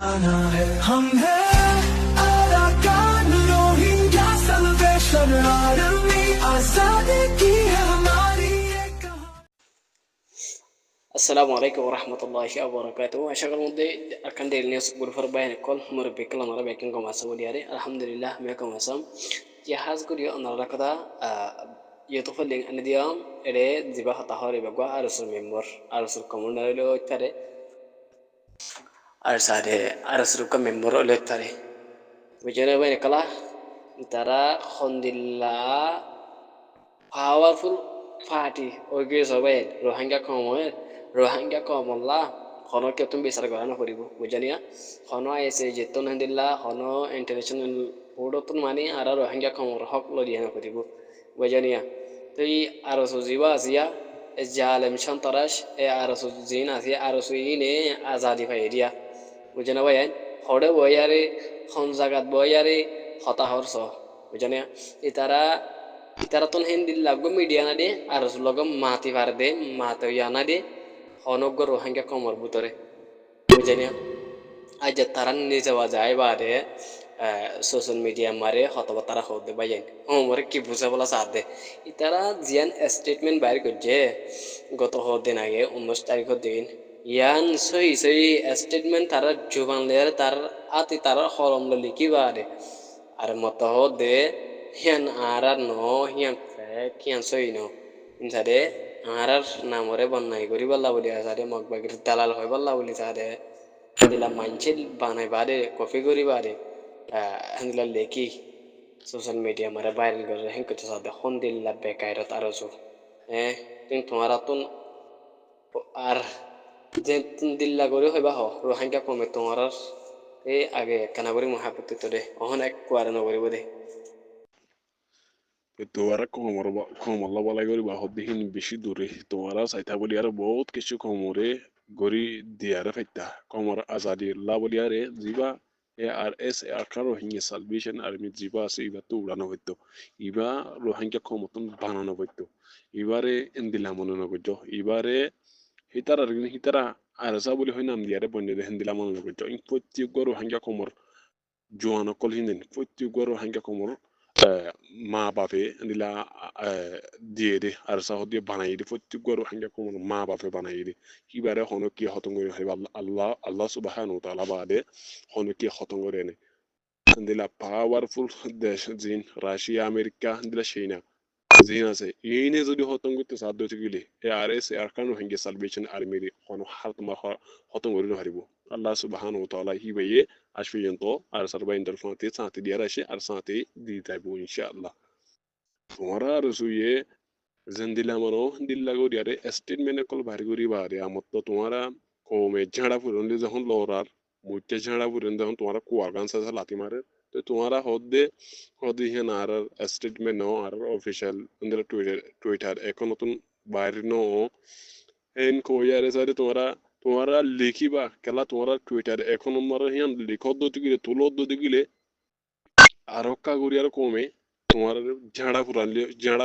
आना है हम हैं अराकान रोहिंग्या सल्वेशन आर्मी आजादी की है हमारी ये कहानी। আসসালামু আলাইকুম রহমতুল্লাহি ওবরাকাতু আশাকর মধ্যে আরকান ডেইলি নিউজ গুরফর বাইন কল মুরব্বি কালাম আরা বেকিং কম আসা বলি আরে আলহামদুলিল্লাহ মে কম আসাম জাহাজ গুরিও অনারা কথা ইউতুফ লিং আনি দিয়াম এরে জিবা হতা হরে বাগwa আরসুল মেম্বার আরসুল কমুনার লো তারে আর সারে আরসুল কা মেম্বার লো তারে বুঝেনা বাইন কলা তারা খন্দিল্লা powerful party ওইগুলো সবাই রোহিঙ্গা কমের রোহিঙ্গা কমল্লা হন কেউ তুমি বিচার করা না করিব বুঝানিয়া হন আইসে যেতন হেন্দিল্লা হন ইন্টারন্যাশনাল বোর্ডতন মানে আর রোহিঙ্গা কমর হক লড়িয়া না করিব বুঝানিয়া তো এই আর সুজিবা আসিয়া জালেম সন্তারাস এ আর সুজিন আসিয়া আর সুইনে আজাদি ভাই দিয়া বুঝানা ভাই হড়ে বয়ারে হন জাগাত বয়ারে হতাহর সহ বুঝানিয়া তারা itaraton hendillago media na de aruslogo mati varde mato yana de honogo rohingya komor butore bujania aja taran nije wajai bade social media mare hotoba tara hode bayen homore ki buza bola sade itara jian statement bayar korje goto hodin age 19 তারিখ দিন ইয়ান সই সই statement তারা জুবান layer তার আতি তারা হলম লিখি বারে আর মত হদে hian arar no hian fek hian soi no insade arar namore bonnai gori balla boli asade mokbagir dalal hoy balla boli sade dila manchil banai bade kofi gori bade handila leki social media mare viral gore hen ko sade hondil la bekairat arosu tin tumara tun আর যে দিল্লা গরি হইবা হ রোহিঙ্গা কমে তোমার এই আগে কানাগরি মহাপতি তোরে অহন এক কুয়ারে নগরি বদে তোমরা কমলা বলাই করি বা হদ্দিহীন বেশি দূরে তোমরা চাইতা বলি আর বহুত কিছু কমরে গড়ি দিয়ারে ফাইতা কমর আজাদি লা বলি আরে জিবা এ আর এস আকার রোহিঙ্গা সালভেশন আর্মি জিবা আছে ইবা তো উড়ানো হইতো ইবা রোহিঙ্গা কমতন বানানো হইতো এবারে এন্দিলা মনে নগজ এবারে হিতারা আর যা বলি হয় নাম দিয়ারে বন্যে হেন্দিলা মনে নগজ প্রত্যেক রোহিঙ্গা কমর জোয়ানো কল হিন্দেন প্রত্যেক রোহিঙ্গা কমর মা বাপে দিলা দিয়ে দে আর সাহদিয়ে বানাই দে প্রত্যেক গরু হাঙ্গা কোন মা বাপে বানাই দে কিবারে হনো কি হতঙ্গ হইব আল্লাহ আল্লাহ সুবহানাহু ওয়া তাআলা বাদে হনো কি হতঙ্গ রেনে দিলা পাওয়ারফুল দেশ জিন রাশিয়া আমেরিকা দিলা সেইনা জিন আছে ইনে যদি হতঙ্গ তে সাধ্য গিলে এ আর এস আরকানু হাঙ্গে সালভেশন আর্মির হনো হাতমা হতঙ্গ রে হারিব আল্লাহ সুবহানাহু ওয়া তাআলা হিবায়ে ashfiyanto ar sarba interfonte santi diarashe ar santi di taibu inshallah tomara rusuye zendila mano dilla go diare statement kol bari gori bare amotto tomara ko me jhada furonde যখন lorar mutte jhada furonde যখন tomara ko organ sa lati mare to tomara hodde hen ar statement no ar official ndela twitter এখন নতুন বাইরে no en ko yare sare তোমারা লিখিবা কেলা তোমারা Twitter এখন মরে হিয়ান লিখত দতে গিলে তুলত দতে গিলে আরক্কা গরি আর কমে তোমার ঝাড়া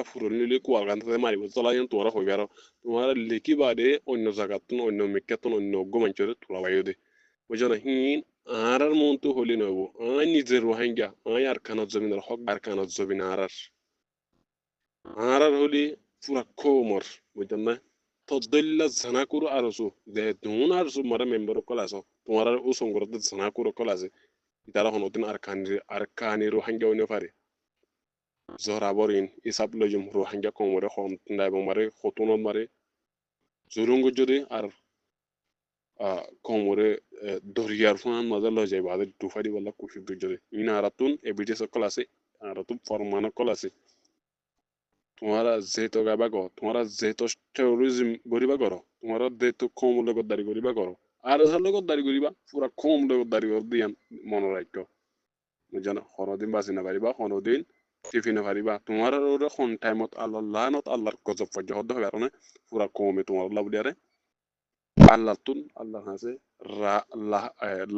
ফুরানলে কুয়াগানতে মারিব চলা হিয়ান তোমরা হইবে আর তোমারা লিখিবা দে অন্য জায়গাতুন অন্য মেকাতুন অন্য গমাঞ্চরে তোলা বাইও দে বুঝো না হিন আর মন তো হলি নব আই নিজের রোহিঙ্গা আই আর কানত জমিনের হক আর কানত জমিন আর হলি পুরা কোমর বুঝছেন না তদল্লা জানাকুর আরসু যে দুন আরসু মারা মেম্বার কল আছো তোমার উসঙ্গরতে জানাকুর কল আছে তারা হনদিন আর কানি রোহিঙ্গা হইনে পারে জরাবরিন ইসাব লজম রোহিঙ্গা কমরে হন নাইব মারে হতুন মারে জুরুঙ্গ যদি আর কমরে দরিয়ার ফান মাঝে লয় যাইবা আদের দুফারি বলা কুশি দুজরে ইনা আরাতুন এবিডিএস কল আছে আরাতুন ফরমান কল আছে তোমারা যেহেতু গাবা গো তোমারা যেহেতু টেরোরিজম গরিবা করো তোমারা যেহেতু কম লগত দাঁড়ি গরিবা করো আর এসার লগত দাঁড়ি গরিবা পুরা কম লগত দাঁড়ি কর দিয়া মনে রাখো জানো হনদিন বাঁচি না পারিবা হনদিন টিফি না পারিবা তোমার ওরে কোন টাইমত আল্লাহ লানত আল্লাহর গজব ফজ হদ হবে কারণে পুরা কমে তোমার লাভ দিয়ারে আল্লাহ তুন আল্লাহ আছে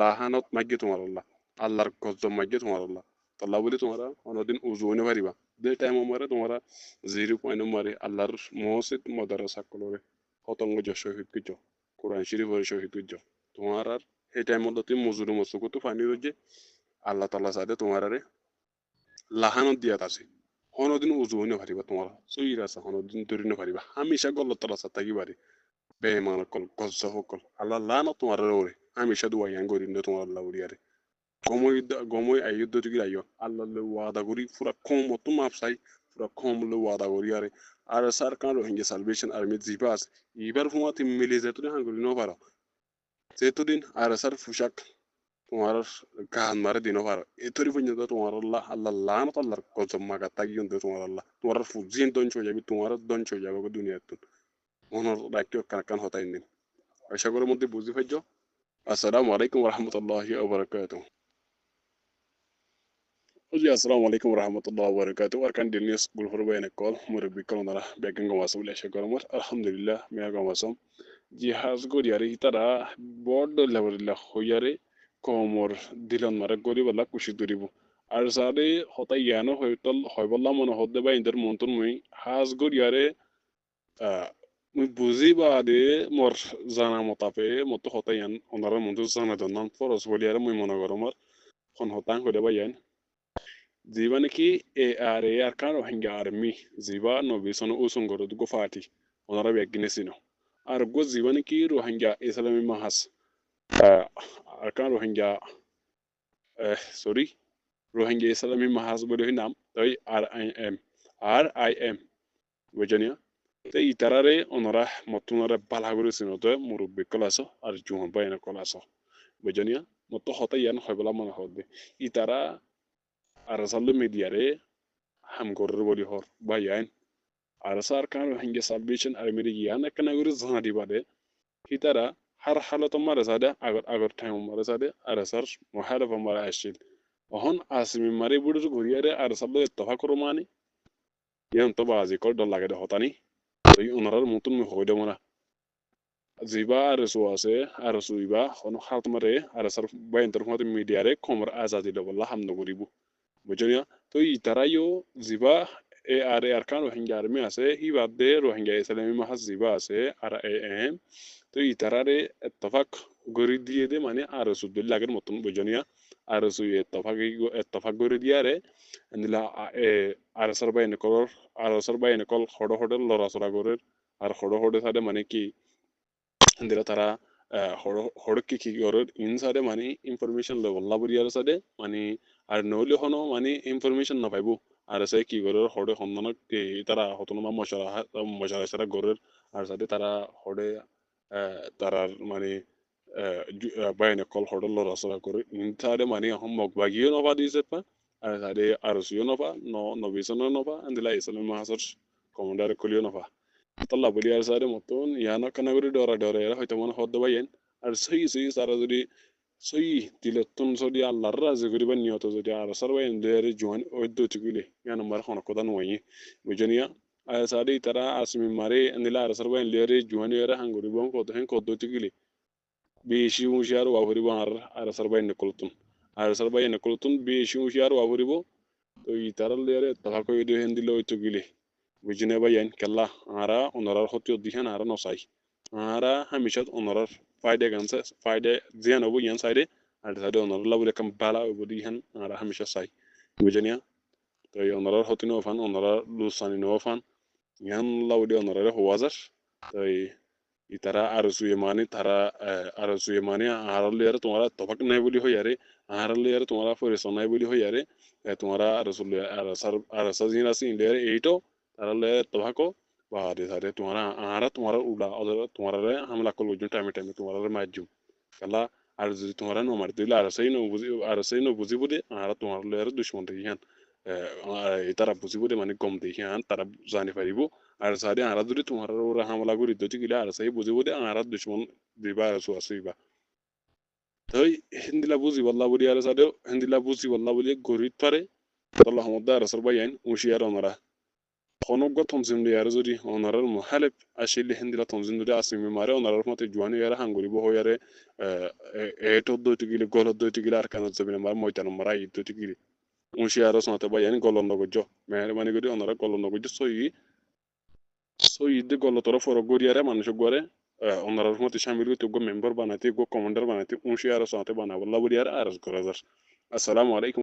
লাহানত মাগি তোমার আল্লাহর গজব মাগি তোমার আল্লাহ বলি তোমরা অন্যদিন উজু হইতে পারিবা যে টাইম মারে তোমরা 0 মারে আল্লাহর মসজিদ মাদ্রাসা কলরে পতঙ্গ শহীদ কিজ কোরআন শরীফের শহীদ কিজ তোমার সেই টাইমত তুই মজুরি মসুকতো ফানি রয়েছে আল্লাহ তালা সাথে তোমার লাহানত দিয়াত আছে হনদিন উজু হইনে পারিবা তোমার সই আছে হনদিন তৈরি না পারিবা হামেশা গল্লত তালা সাথে থাকি পারি বেমান কল গজ্জা সকল আল্লাহ লানত তোমার ওরে হামেশা দুয়া ইয়াং করি তোমার আল্লাহ উড়িয়ারে গমই আইয়ুদ্ধ থেকে আইয় আল্লাহ ওয়াদা করি পুরা কম তুম আপসাই পুরা কম ওয়াদা করি আরে আর সার কান রোহিঙ্গা সালভেশন আর্মি জিবা আছে এবার ফুমাতি মিলে যেত হাং করি ন পারো যেতদিন আর সার ফুসাক তোমার গান মারে দিন পারো এতরি পর্যন্ত তোমার আল্লাহ আল্লাহ লানত আল্লাহর কসম মাগা তাগিয়ন তোমার আল্লাহ তোমার ফুজিন দঞ্চ হয়ে যাবে তোমার দঞ্চ হয়ে যাবে দুনিয়ার মনের রাখতে কান হতাই নিন আশা করার মধ্যে বুঝি পাইছ আসসালামু আলাইকুম রহমতুল্লাহি ওয়া Oji assalamu alaikum warahmatullahi wabarakatuh. Warkan dilnius gulfur bayane kol murabbi kolonara bekin go masum le shekormor alhamdulillah me go masum jihaz go yari hitara board level la hoyare komor dilon mara gori bala kushi duribu ar sare hota yano hoytol hoyballa mon hodde ba inter montun mui has go yare মুই বুঝি বা দে মোর জানা মতাপে মতো হতা ইয়ান ওনারা মন্দির জানা দন্নান ফরস বলিয়ারে মুই মনে করো মোর খন হতাং হইলে বা ইয়ান জীবনে কি আর কার রোহিঙ্গা আর্মি জিবা নবী সন উসুন গরো দুগো ফাটি ওনারা বেগিনে সিনো আর গো জীবনে কি রোহিঙ্গা ইসলামী মাহাস আর কার রোহিঙ্গা সরি রোহিঙ্গা ইসলামী মাহাস বলে নাম তাই আর আই এম বুঝনিয়া তাই ইতারারে ওনারা মতুনারে বালা করে সিনো তো মুরব্বী কলাসো আর জুহন বাইনা কলাসো বুঝনিয়া মতো হতা ইয়ান হয়বলা মনে হবে ইতারা arasallu mediare ham gorre boli hor bayan arasar kan hange salvation armiri yana kana guri zadi bade hitara har halato marasada agar time marasade arasar muhalafa mara ashil ohon asmi mare budur guriyare arasallu tafakuru mani yan to bazi kol dol lagade hotani to unarar mutun mi hoyde mona ziba arasu ase arasu iba hono halt mare arasar bayan tarfati mediare komar azadi do wallah ham no guribu bujunya to itarayo ziba arkan rohingya army ase ibade rohingya islami mahas ziba ase ram to itarare ittafaq gori diye de মানে আরসুদুল্লাহ আগের মতন বুঝনিয়া আরসু ইত্তফাক গরি দিয়ারে নিলা Archer বাইনে call হড় হড় লরাসরা গরের আর হড় হড় সাথে মানে কি দিলা তারা হড়কি কি গরের ইনসারে মানে ইনফরমেশন লেভেল লাবরিয়ার সাথে মানে আর নইলে হনো মানে ইনফরমেশন না পাইবো আর সে কি গরের হড়ে হন্দানক তারা হতনো মশারা সারা গরের আর সাথে তারা হড়ে তারার মানে বাইনে কল হড় লরাসরা করে ইনসারে মানে হম মগবাগিও নবা দিছে পা আর সাথে আরসিও নবা নবিসনও নবা আন্দিলা ইসলাম মাহাসর কমান্ডার কলিও নবা তল্লা বলি আর সারে মতন ইয়ানো কানা করে ডরা এরা হয়তো মনে হদ বাইন আর সহি সারা যদি সহি দিলে তুন যদি আল্লাহর রাজি করিবার নিয়ত যদি আর সার বাইন দেয়ারে জোয়ান ওইদ্দ চুকিলে ইয়া নাম্বার হন কথা নয় বুঝনিয়া আর সারি তারা আসমি মারে আন্দিলা আর সার বাইন লেয়ারে জোয়ান এরা হাঙ্গরিব কত চুকিলে বেশি হুঁশিয়ার ওয়াভরিব আর সার বাইন নকলতুন আর সার বাইন নকলতুন বেশি হুঁশিয়ার ওয়াভরিব তো ইতার লেয়ারে তাহা কই দেহেন দিলে ওই চুকিলে বুঝিনে বাইন কেল্লা আরা ওনারার হতে দিহান আরা নসাই আরা হামিশাত ওনারার ফায়দা জিয়ান হবো ইয়ান সাইডে আর সাইডে ওনার লাবুলে কাম বালা হবো দিহান আরা হামিশা সাই বুঝিনিয়া তো ওনারার হতে নফান ওনারার লুসানি নফান ইয়ান লাবুলে ওনারার হওয়াজার তো ইতারা আরসুয়ে মানে আহারলে আর তোমারা তফাক নাই বলি হই আরে আহারলে আর তোমারা ফরিস নাই বলি হই আরে তোমারা আরসুলে আরসা জিন আছে ইন্ডিয়ার এইটো তারালে তফাকো বা দে সারে তোমারা উড়া অদর তোমারা হামলা করলো জন্য টাইমে তোমারা মাইজুম কালা আর যদি তোমারা নো মার দিলে আরসাই নো বুঝিব দে আহারা তোমারা লে আর দুশমন দেখিয়ান তারা বুঝিব দে মানে কম দেখিয়ান তারা জানি পারিব আর সারে আহারা যদি তোমারা ওরা হামলা করি দতি গিলা আরসাই বুঝিব দে আহারা দুশমন দিবা আরসু আসিবা তাই হিন্দিলা বুঝি বল্লা বলি আর সারে হিন্দিলা বুঝি বল্লা বলি গরিত পারে আল্লাহ মদ্দা আরসার বাইন উশিয়ার ওনারা خنوق تنظيم ليار زوري ونرى المحلب أشيل هندلا تنظيم ليار أسمي ماري ونرى رحمة جواني يارا هنغوري بهو يارا إيتو دو تيجي غلط دو تيجي أركان الزبين مار مويتان مراي دو تيجي ونشي يارا سنة تبا يعني غلط نغجو ماني غوري ونرى غلط نغجو سوي دي غلط طرف ورا غوري يارا مانشو غوري onarar mati shamil go member banati go commander banati unshi ara sate bana walla buri ara aras gorazar assalamu alaikum